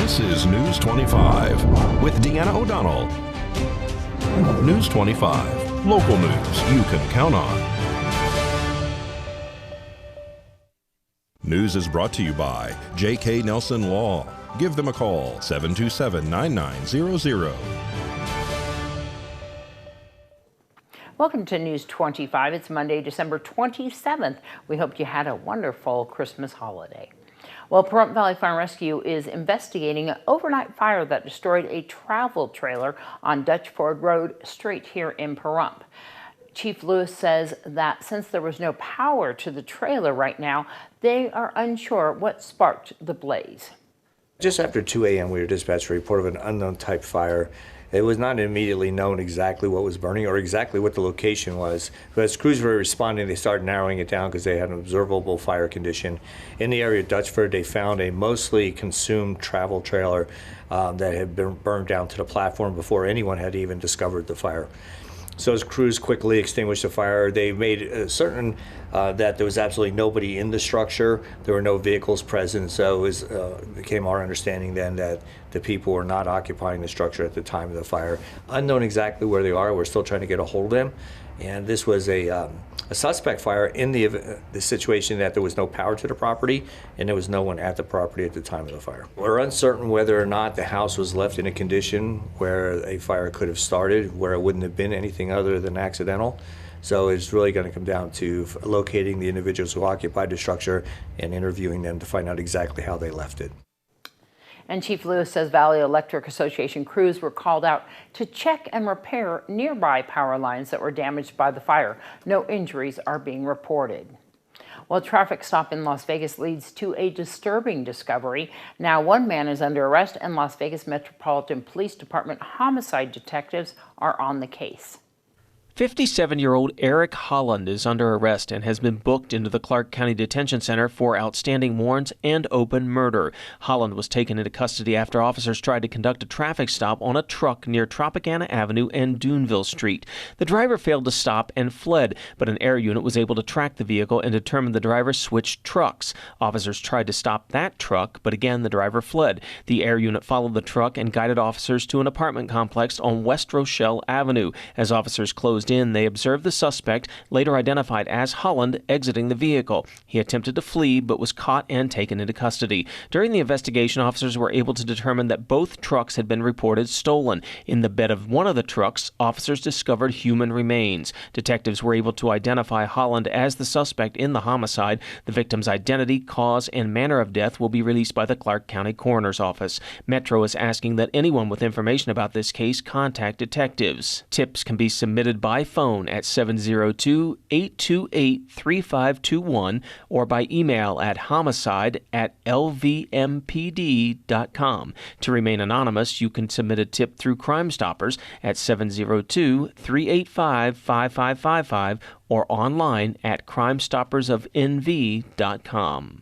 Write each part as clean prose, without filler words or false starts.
This is News 25 with Deanna O'Donnell. News 25, local news you can count on. News is brought to you by J.K. Nelson Law. Give them a call, 727-9900. Welcome to News 25. It's Monday, December 27th. We hope you had a wonderful Christmas holiday. Well, Pahrump Valley Fire and Rescue is investigating an overnight fire that destroyed a travel trailer on Dutch Ford Road straight here in Pahrump. Chief Lewis says that since there was no power to the trailer right now, they are unsure what sparked the blaze. Just after 2 a.m. we were dispatched a report of an unknown type fire. It was not immediately known exactly what was burning or exactly what the location was. But as crews were responding, they started narrowing it down because they had an observable fire condition. In the area of Dutchford, they found a mostly consumed travel trailer that had been burned down to the platform before anyone had even discovered the fire. So as crews quickly extinguished the fire, they made certain that there was absolutely nobody in the structure. There were no vehicles present, so it became our understanding then that the people were not occupying the structure at the time of the fire. Unknown exactly where they are, we're still trying to get a hold of them. And this was a suspect fire in the situation that there was no power to the property and there was no one at the property at the time of the fire. We're uncertain whether or not the house was left in a condition where a fire could have started, where it wouldn't have been anything other than accidental. So it's really going to come down to locating the individuals who occupied the structure and interviewing them to find out exactly how they left it. And Chief Lewis says Valley Electric Association crews were called out to check and repair nearby power lines that were damaged by the fire. No injuries are being reported. Well, a traffic stop in Las Vegas leads to a disturbing discovery. Now, one man is under arrest and Las Vegas Metropolitan Police Department homicide detectives are on the case. 57-year-old Eric Holland is under arrest and has been booked into the Clark County Detention Center for outstanding warrants and open murder. Holland was taken into custody after officers tried to conduct a traffic stop on a truck near Tropicana Avenue and Duneville Street. The driver failed to stop and fled, but an air unit was able to track the vehicle and determine the driver switched trucks. Officers tried to stop that truck, but again the driver fled. The air unit followed the truck and guided officers to an apartment complex on West Rochelle Avenue. As officers closed in, they observed the suspect, later identified as Holland, exiting the vehicle. He attempted to flee but was caught and taken into custody. During the investigation, officers were able to determine that both trucks had been reported stolen. In the bed of one of the trucks, officers discovered human remains. Detectives were able to identify Holland as the suspect in the homicide. The victim's identity, cause, and manner of death will be released by the Clark County Coroner's Office. Metro is asking that anyone with information about this case contact detectives. Tips can be submitted by phone at 702-828-3521 or by email at homicide@lvmpd.com. To remain anonymous, you can submit a tip through Crime Stoppers at 702-385-5555 or online at crimestoppersofnv.com.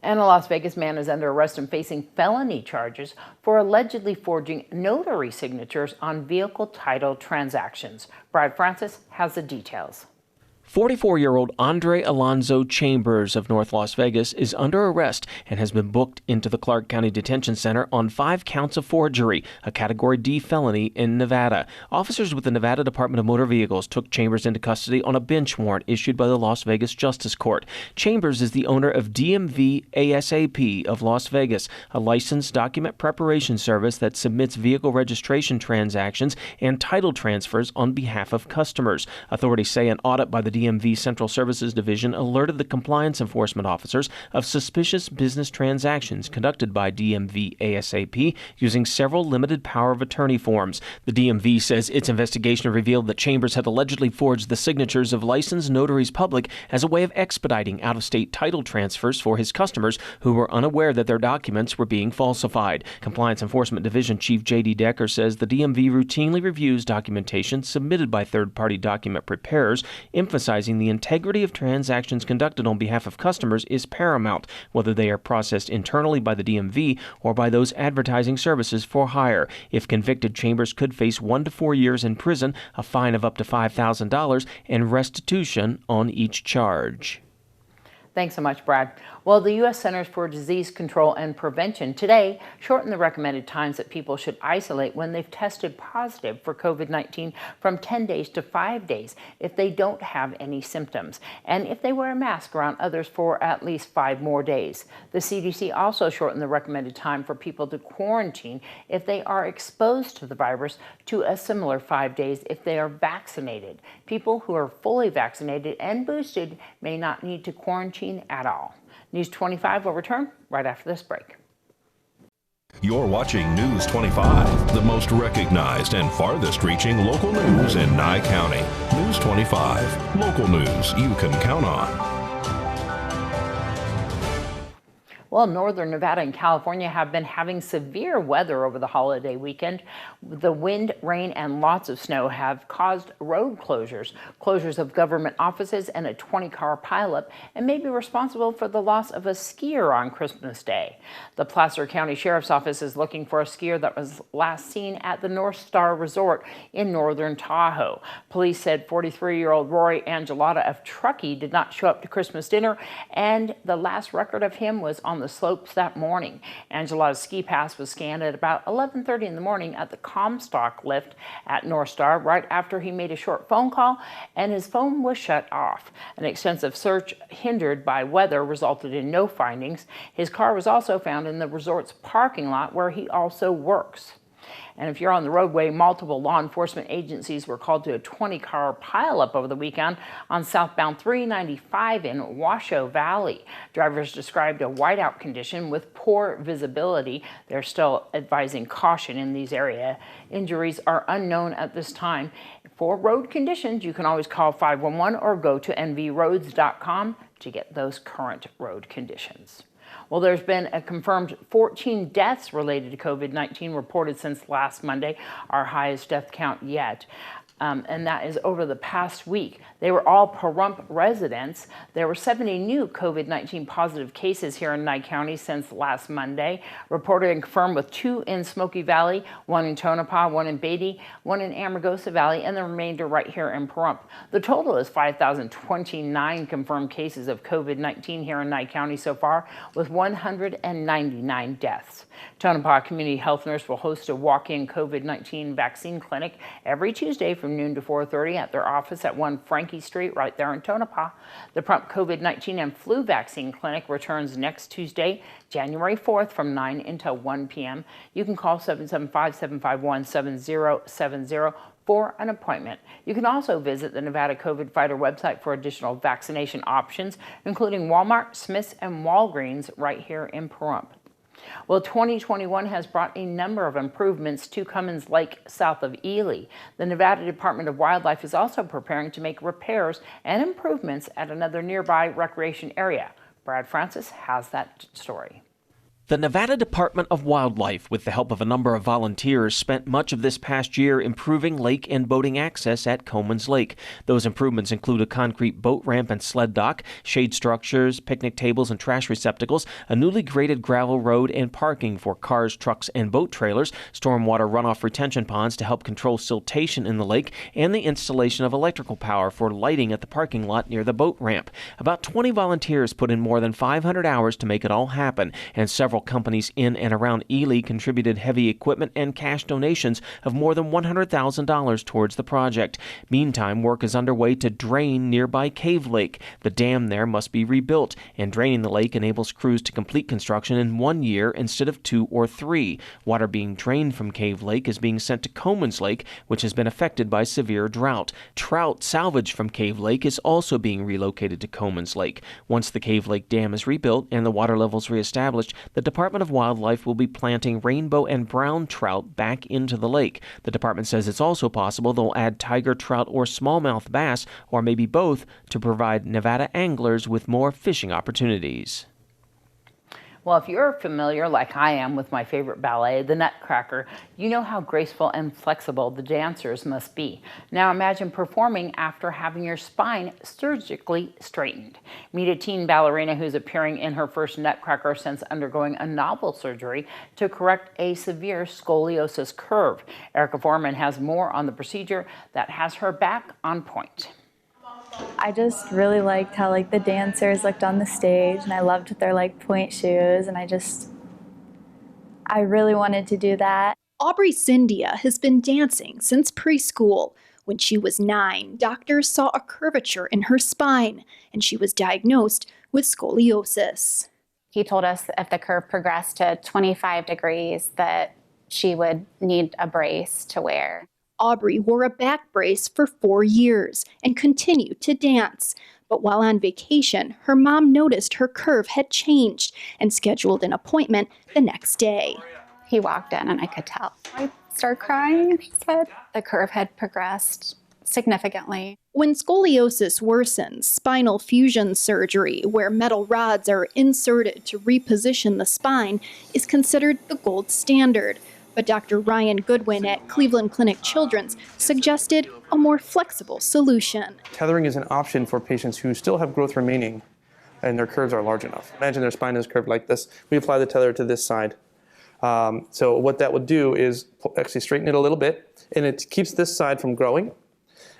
And a Las Vegas man is under arrest and facing felony charges for allegedly forging notary signatures on vehicle title transactions. Brad Francis has the details. 44-year-old Andre Alonzo Chambers of North Las Vegas is under arrest and has been booked into the Clark County Detention Center on 5 counts of forgery, a Category D felony in Nevada. Officers with the Nevada Department of Motor Vehicles took Chambers into custody on a bench warrant issued by the Las Vegas Justice Court. Chambers is the owner of DMV ASAP of Las Vegas, a licensed document preparation service that submits vehicle registration transactions and title transfers on behalf of customers. Authorities say an audit by the DMV Central Services Division alerted the compliance enforcement officers of suspicious business transactions conducted by DMV ASAP using several limited power of attorney forms. The DMV says its investigation revealed that Chambers had allegedly forged the signatures of licensed notaries public as a way of expediting out-of-state title transfers for his customers who were unaware that their documents were being falsified. Compliance Enforcement Division Chief J.D. Decker says the DMV routinely reviews documentation submitted by third-party document preparers, emphasizing the integrity of transactions conducted on behalf of customers is paramount, whether they are processed internally by the DMV or by those advertising services for hire. If convicted, Chambers could face 1 to 4 years in prison, a fine of up to $5,000, and restitution on each charge. Thanks so much, Brad. Well, the U.S. Centers for Disease Control and Prevention today shortened the recommended times that people should isolate when they've tested positive for COVID-19 from 10 days to 5 days if they don't have any symptoms, and if they wear a mask around others for at least 5 more days. The CDC also shortened the recommended time for people to quarantine if they are exposed to the virus to a similar 5 days if they are vaccinated. People who are fully vaccinated and boosted may not need to quarantine at all. News 25 will return right after this break. You're watching News 25, the most recognized and farthest reaching local news in Nye County. News 25, local news you can count on. Well, northern Nevada and California have been having severe weather over the holiday weekend. The wind, rain, and lots of snow have caused road closures of government offices, and a 20-car pileup, and may be responsible for the loss of a skier on Christmas Day. The Placer County Sheriff's Office is looking for a skier that was last seen at the North Star Resort in northern Tahoe. Police said 43-year-old Rory Angelata of Truckee did not show up to Christmas dinner, and the last record of him was on the slopes that morning. Angelata's ski pass was scanned at about 11:30 in the morning at the Comstock lift at North Star right after he made a short phone call, and his phone was shut off. An extensive search hindered by weather resulted in no findings. His car was also found in the resort's parking lot where he also works. And if you're on the roadway, multiple law enforcement agencies were called to a 20-car pileup over the weekend on southbound 395 in Washoe Valley. Drivers described a whiteout condition with poor visibility. They're still advising caution in these areas. Injuries are unknown at this time. For road conditions, you can always call 511 or go to nvroads.com to get those current road conditions. Well, there's been a confirmed 14 deaths related to COVID-19 reported since last Monday, our highest death count yet. And that is over the past week. They were all Pahrump residents. There were 70 new COVID-19 positive cases here in Nye County since last Monday, reported and confirmed, with 2 in Smoky Valley, 1 in Tonopah, 1 in Beatty, 1 in Amargosa Valley, and the remainder right here in Pahrump. The total is 5,029 confirmed cases of COVID-19 here in Nye County so far, with 199 deaths. Tonopah Community Health Nurse will host a walk-in COVID-19 vaccine clinic every Tuesday from noon to 4:30 at their office at 1 Frankie Street right there in Tonopah. The Pahrump COVID-19 and flu vaccine clinic returns next Tuesday, January 4th from 9 until 1 p.m. You can call 775-751-7070 for an appointment. You can also visit the Nevada COVID Fighter website for additional vaccination options, including Walmart, Smith's, and Walgreens right here in Pahrump. Well, 2021 has brought a number of improvements to Cummins Lake south of Ely. The Nevada Department of Wildlife is also preparing to make repairs and improvements at another nearby recreation area. Brad Francis has that story. The Nevada Department of Wildlife, with the help of a number of volunteers, spent much of this past year improving lake and boating access at Cummins Lake. Those improvements include a concrete boat ramp and sled dock, shade structures, picnic tables and trash receptacles, a newly graded gravel road, and parking for cars, trucks, and boat trailers, stormwater runoff retention ponds to help control siltation in the lake, and the installation of electrical power for lighting at the parking lot near the boat ramp. About 20 volunteers put in more than 500 hours to make it all happen, and several companies in and around Ely contributed heavy equipment and cash donations of more than $100,000 towards the project. Meantime, work is underway to drain nearby Cave Lake. The dam there must be rebuilt, and draining the lake enables crews to complete construction in 1 year instead of 2 or 3. Water being drained from Cave Lake is being sent to Cummins Lake, which has been affected by severe drought. Trout salvaged from Cave Lake is also being relocated to Cummins Lake. Once the Cave Lake Dam is rebuilt and the water levels reestablished, the Department of Wildlife will be planting rainbow and brown trout back into the lake. The department says it's also possible they'll add tiger trout or smallmouth bass, or maybe both, to provide Nevada anglers with more fishing opportunities. Well, if you're familiar, like I am, with my favorite ballet, the Nutcracker, you know how graceful and flexible the dancers must be. Now imagine performing after having your spine surgically straightened. Meet a teen ballerina who's appearing in her first Nutcracker since undergoing a novel surgery to correct a severe scoliosis curve. Erica Foreman has more on the procedure that has her back on point. I just really liked how the dancers looked on the stage, and I loved their point shoes, and I really wanted to do that. Aubrey Cyndia has been dancing since preschool. When she was 9, doctors saw a curvature in her spine, and she was diagnosed with scoliosis. He told us if the curve progressed to 25 degrees that she would need a brace to wear. Aubrey wore a back brace for 4 years and continued to dance. But while on vacation, her mom noticed her curve had changed and scheduled an appointment the next day. He walked in and I could tell. I started crying and he said the curve had progressed significantly. When scoliosis worsens, spinal fusion surgery, where metal rods are inserted to reposition the spine, is considered the gold standard. But Dr. Ryan Goodwin at Cleveland Clinic Children's suggested a more flexible solution. Tethering is an option for patients who still have growth remaining and their curves are large enough. Imagine their spine is curved like this. We apply the tether to this side. So what that would do is actually straighten it a little bit, and it keeps this side from growing.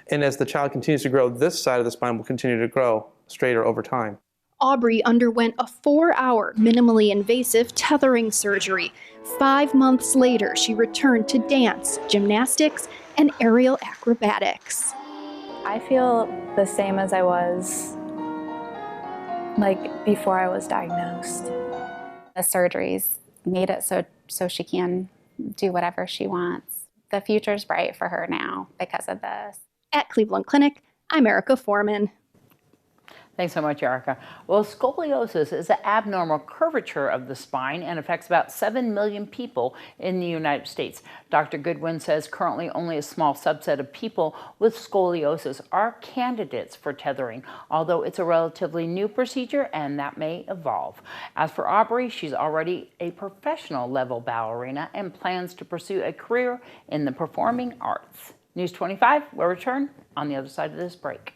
And as the child continues to grow, this side of the spine will continue to grow straighter over time. Aubrey underwent a 4-hour minimally invasive tethering surgery. 5 months later, she returned to dance, gymnastics, and aerial acrobatics. I feel the same as I was before I was diagnosed. The surgeries made it so she can do whatever she wants. The future's bright for her now because of this. At Cleveland Clinic, I'm Erica Foreman. Thanks so much, Erica. Well, scoliosis is an abnormal curvature of the spine and affects about 7 million people in the United States. Dr. Goodwin says currently only a small subset of people with scoliosis are candidates for tethering, although it's a relatively new procedure and that may evolve. As for Aubrey, she's already a professional level ballerina and plans to pursue a career in the performing arts. News 25 will return on the other side of this break.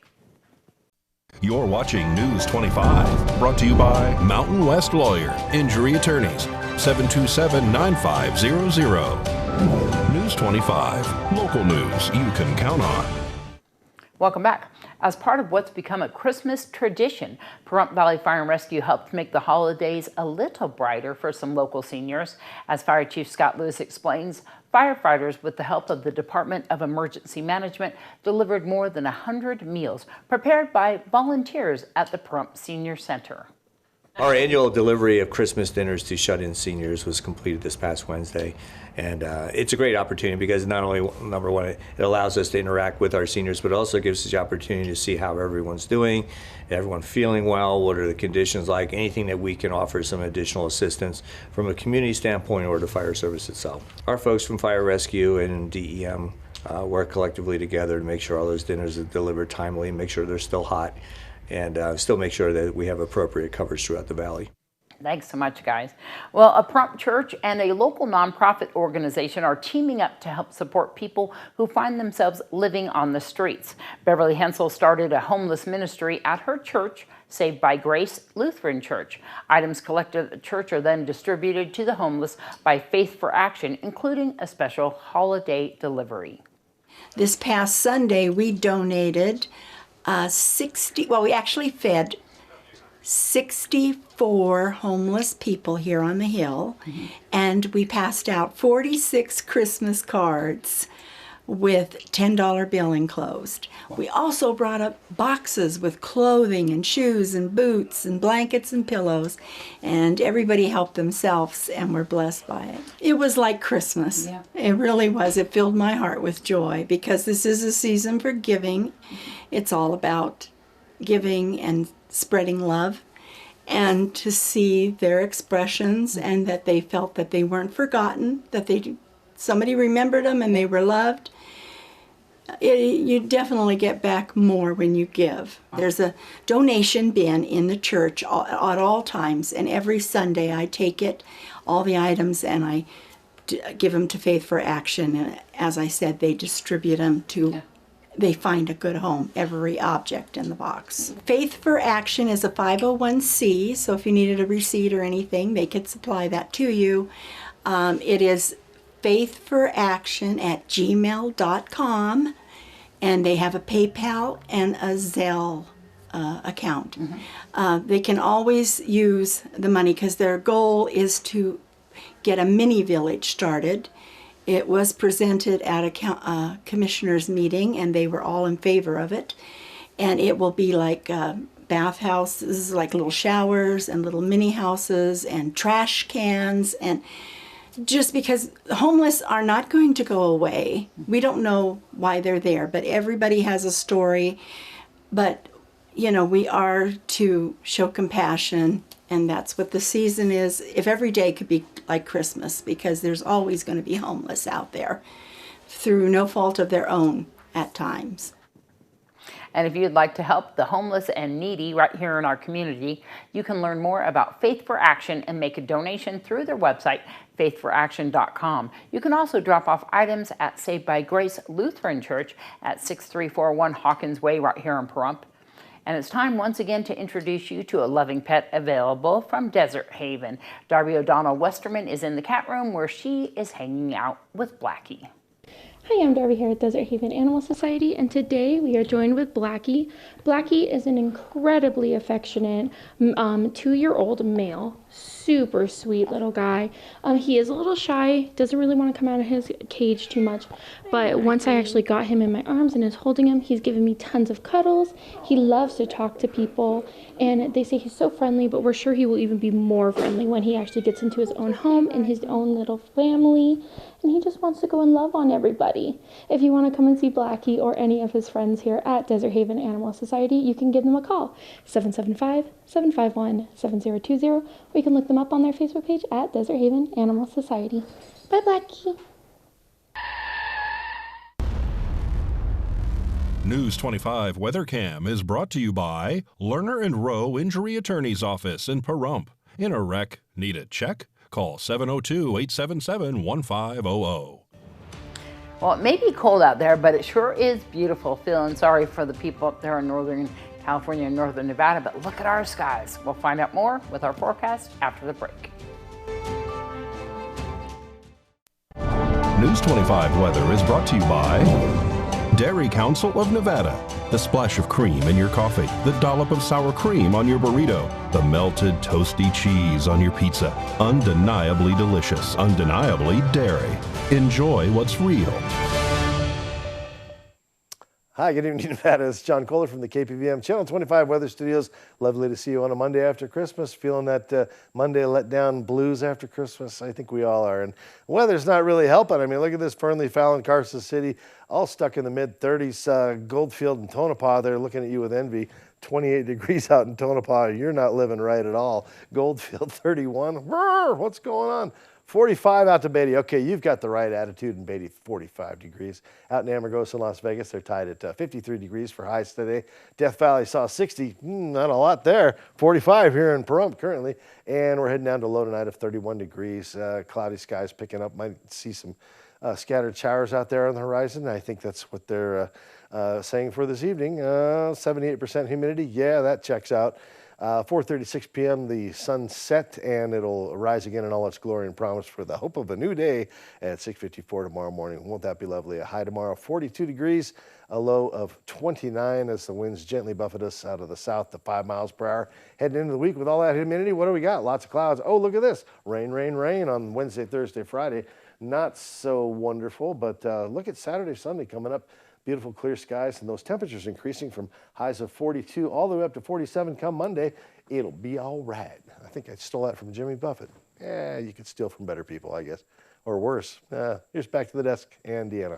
You're watching News 25, brought to you by Mountain West Lawyer, Injury Attorneys, 727-9500. News 25, local news you can count on. Welcome back. As part of what's become a Christmas tradition, Pahrump Valley Fire and Rescue helped make the holidays a little brighter for some local seniors. As Fire Chief Scott Lewis explains, firefighters, with the help of the Department of Emergency Management, delivered more than 100 meals prepared by volunteers at the Pahrump Senior Center. Our annual delivery of Christmas dinners to shut-in seniors was completed this past Wednesday, and it's a great opportunity because not only, number one, it allows us to interact with our seniors, but also gives us the opportunity to see how everyone's doing, everyone feeling well, what are the conditions like, anything that we can offer some additional assistance from a community standpoint or the fire service itself. Our folks from Fire Rescue and DEM work collectively together to make sure all those dinners are delivered timely, make sure they're still hot, and still make sure that we have appropriate coverage throughout the valley. Thanks so much, guys. Well, a Pahrump church and a local nonprofit organization are teaming up to help support people who find themselves living on the streets. Beverly Hensel started a homeless ministry at her church, Saved by Grace Lutheran Church. Items collected at the church are then distributed to the homeless by Faith for Action, including a special holiday delivery. This past Sunday, we donated we actually fed 64 homeless people here on the hill, and we passed out 46 Christmas cards with $10 bill enclosed. We also brought up boxes with clothing and shoes and boots and blankets and pillows, and everybody helped themselves and were blessed by it. It was like Christmas. Yeah. It really was. It filled my heart with joy because this is a season for giving. It's all about giving and spreading love, and to see their expressions and that they felt that they weren't forgotten, that somebody remembered them and they were loved. You definitely get back more when you give. There's a donation bin in the church at all times, and every Sunday I take all the items, and I give them to Faith for Action. And as I said, they distribute them to they find a good home, every object in the box. Faith for Action is a 501c, so if you needed a receipt or anything, they could supply that to you. It is faithforaction@gmail.com, and they have a PayPal and a Zelle account. They can always use the money because their goal is to get a mini village started. It was presented at a commissioners meeting, and they were all in favor of it. And it will be like bathhouses, like little showers and little mini houses and trash cans. And just because the homeless are not going to go away. We don't know why they're there, but everybody has a story. But, you know, we are to show compassion, and that's what the season is. If every day could be like Christmas, because there's always going to be homeless out there through no fault of their own at times. And if you'd like to help the homeless and needy right here in our community, you can learn more about Faith for Action and make a donation through their website, faithforaction.com. You can also drop off items at Saved by Grace Lutheran Church at 6341 Hawkins Way right here in Pahrump. And it's time once again to introduce you to a loving pet available from Desert Haven. Darby O'Donnell Westerman is in the cat room where she is hanging out with Blackie. Hi, I'm Darby here at Desert Haven Animal Society, and today we are joined with Blackie. Blackie is an incredibly affectionate 2-year-old male, super sweet little guy. He is a little shy, doesn't really want to come out of his cage too much, but once I actually got him in my arms and is holding him, he's giving me tons of cuddles. He loves to talk to people, and they say he's so friendly, but we're sure he will even be more friendly when he actually gets into his own home and his own little family, and he just wants to go and love on everybody. If you want to come and see Blackie or any of his friends here at Desert Haven Animal Society, you can give them a call, 775-751-7020, or you can look them up on their Facebook page at Desert Haven Animal Society. Bye, Blackie. News 25 WeatherCam is brought to you by Lerner and Rowe Injury Attorney's Office in Pahrump. In a wreck, need a check? Call 702-877-1500. Well, it may be cold out there, but it sure is beautiful. Feeling sorry for the people up there in Northern California and Northern Nevada, but look at our skies. We'll find out more with our forecast after the break. News 25 weather is brought to you by Dairy Council of Nevada. The splash of cream in your coffee, the dollop of sour cream on your burrito, the melted toasty cheese on your pizza. Undeniably delicious, undeniably dairy. Enjoy what's real. Hi, good evening, Nevada. It's John Kohler from the KPVM Channel 25 Weather Studios. Lovely to see you on a Monday after Christmas. Feeling that Monday letdown blues after Christmas? I think we all are. And the weather's not really helping. I mean, look at this: Fernley, Fallon, Carson City, all stuck in the mid-30s. Goldfield and Tonopah, they're looking at you with envy. 28 degrees out in Tonopah. You're not living right at all. Goldfield, 31. What's going on? 45 out to Beatty. Okay, you've got the right attitude in Beatty, 45 degrees. Out in Amargosa and Las Vegas, they're tied at 53 degrees for highs today. Death Valley saw 60, not a lot there. 45 here in Pahrump currently. And we're heading down to low tonight of 31 degrees. Cloudy skies picking up. Might see some scattered showers out there on the horizon. I think that's what they're saying for this evening. 78% humidity. Yeah, that checks out. 4:36 p.m. the sun set, and it'll rise again in all its glory and promise for the hope of a new day at 6:54 tomorrow morning. Won't that be lovely? A high tomorrow, 42 degrees, a low of 29 as the winds gently buffet us out of the south to 5 miles per hour. Heading into the week with all that humidity, what do we got? Lots of clouds. Oh, look at this. Rain, rain, rain on Wednesday, Thursday, Friday. Not so wonderful, but look at Saturday, Sunday coming up. Beautiful clear skies, and those temperatures increasing from highs of 42 all the way up to 47 come Monday. It'll be all right. I think I stole that from Jimmy Buffett. Yeah, you could steal from better people, I guess, or worse. Here's back to the desk and Deanna.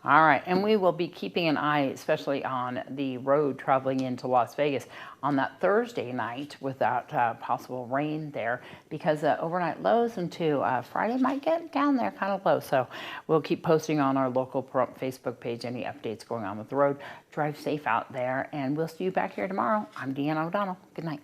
All right, and we will be keeping an eye, especially on the road traveling into Las Vegas on that Thursday night with that possible rain there, because overnight lows into Friday might get down there kind of low. So we'll keep posting on our local Pahrump Facebook page any updates going on with the road. Drive safe out there, and we'll see you back here tomorrow. I'm Deanna O'Donnell. Good night.